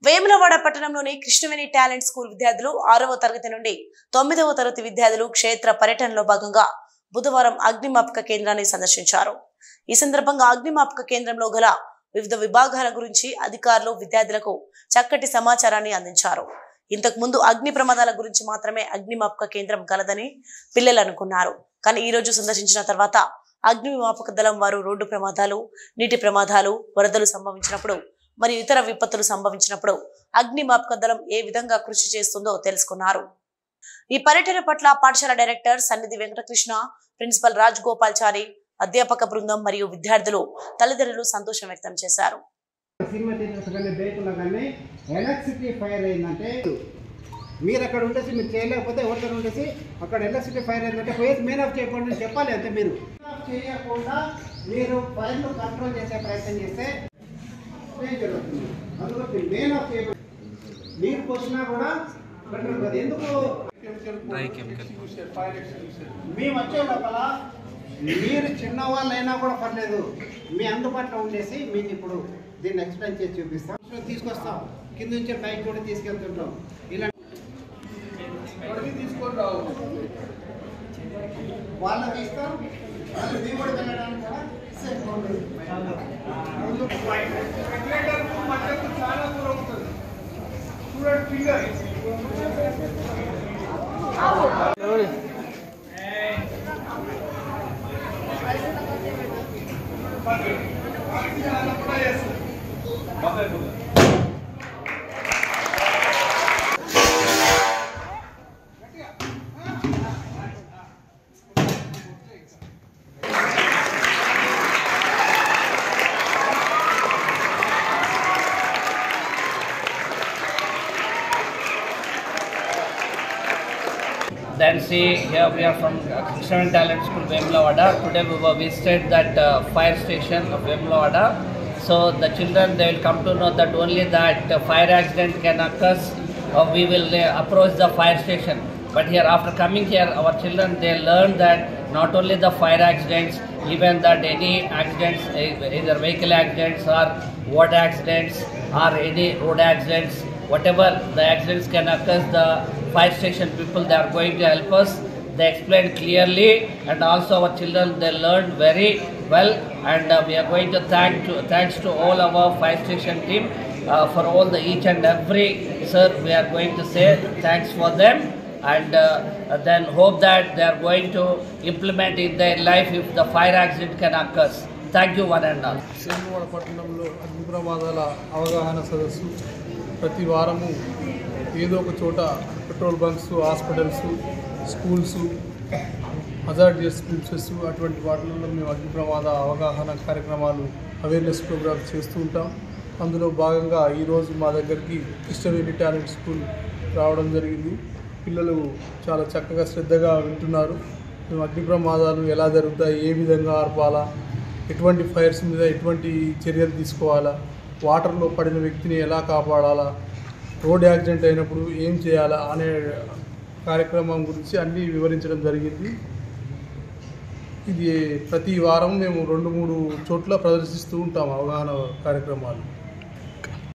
వేములవాడ పట్టణంలోని Krishnaveni talent school విద్యార్థులు 6వ తరగతి నుండి 9వ తరగతి విద్యార్థులు క్షేత్ర పర్యటనలో భాగంగా బుధవారం అగ్నిమాపక కేంద్రాన్ని సందర్శించారు. ఈ సందర్భంగా అగ్నిమాపక కేంద్రంలో గల వివిధ విభాగాల గురించి అధికారులు విద్యార్థులకు చక్కటి సమాచారాన్ని అందించారు. ఇంతకు ముందు అగ్ని ప్రమాదాల గురించి మాత్రమే అగ్నిమాపక కేంద్రం గలదని పిల్లలు అనుకున్నారు. కానీ ఈ రోజు సందర్శించిన తర్వాత అగ్నిమాపక దళం వారు రోడ్డు ప్రమాదాలు, నీటి ప్రమాదాలు, వరదలు సంభవించినప్పుడు మరియు ఇతర విపత్తులు సంభవించినప్పుడు అగ్నిమాపక దళం ఏ విధంగా కృషి చేస్తుందో తెలుసుకున్నారు. ఈ పర్యటన పట్ల పాఠశాల డైరెక్టర్ సన్నిధి వెంకటకృష్ణ, ప్రిన్సిపల్ రాజ్ గోపాల్చారి, అధ్యాపక బృందం మరియు విద్యార్థులు తల్లిదండ్రులు సంతోషం వ్యక్తం చేశారు. మీరు అక్కడ ఉండేసి మీరు చేయలేకపోతే ఎవరితో ఉండేసి అక్కడ ఎలక్ట్రిసిటీ ఫైర్ అయిందంటే పోయి మెయిన్ ఆఫ్ చేయకుండా చెప్పాలి. అంతే మీరు చేయకుండా మీరు ఫైర్ను కంట్రోల్ చేసే ప్రయత్నం చేస్తే జరుగుతుంది. అందులో మెయిన్ ఆఫ్ చేయబడి నీరు పోసినా కూడా కంట్రోల్ కాదు. ఎందుకు మేము వచ్చే లోపల మీరు చిన్నవాళ్ళైనా కూడా పర్లేదు, మీ అందుబాటులో ఉండేసి మీకు ఇప్పుడు దీన్ని ఎక్స్ప్లెయిన్ చేసి చూపిస్తాం, తీసుకొస్తాం. కింద నుంచే బైక్ కూడా తీసుకెళ్తుంటాం. ఇలా తీసుకొని రావు వాళ్ళకి ఇస్తాం. దిగుబడి వెళ్ళడానికి కూడా చాలా దూరం ఉంటుంది. చూడండి finger Then see, here we are from Kృష్ణవేణి Talent School, Vemulavada. Today we visited that fire station of Vemulavada. So the children, they will come to know that only that fire accident can occur, we will approach the fire station. But here, after coming here, our children, they learn that not only the fire accidents, even that any accidents, either vehicle accidents or water accidents or any road accidents, whatever the accidents can occur, the fire station people, they are going to help us. They explained clearly, and also our children, they learned very well, and we are going to thanks to all our fire station team for all the each and every sir. We are going to say thanks for them, and then hope that they are going to implement in their life if the fire accident can occur. Thank you one and all. Vemulawada పట్టణంలో అగ్ని ప్రమాదాల అవగాహన సదస్సు ప్రతి వారము ఏదో ఒక చోట petrol bunks, hospitals, schools, hazardous schools అటువంటి వాటిల్లో మేము అగ్ని ప్రమాద అవగాహన కార్యక్రమాలు, అవేర్నెస్ ప్రోగ్రామ్స్ చేస్తూ ఉంటాం. అందులో భాగంగా ఈరోజు మా దగ్గరికి కృష్ణవేణి టాలెంట్ స్కూల్ రావడం జరిగింది. పిల్లలు చాలా చక్కగా శ్రద్ధగా వింటున్నారు. మేము అగ్ని ప్రమాదాలు ఎలా జరుగుతాయి, ఏ విధంగా ఆర్పాలా, ఎటువంటి ఫైర్స్ మీద ఎటువంటి చర్యలు తీసుకోవాలా, వాటర్లో పడిన వ్యక్తిని ఎలా కాపాడాలా, రోడ్ యాక్సిడెంట్ అయినప్పుడు ఏం చేయాలా అనే కార్యక్రమం గురించి అన్నీ వివరించడం జరిగింది. ఇది ప్రతి వారం మేము 2-3 చోట్ల ప్రదర్శిస్తూ ఉంటాం అవగాహన కార్యక్రమాలు.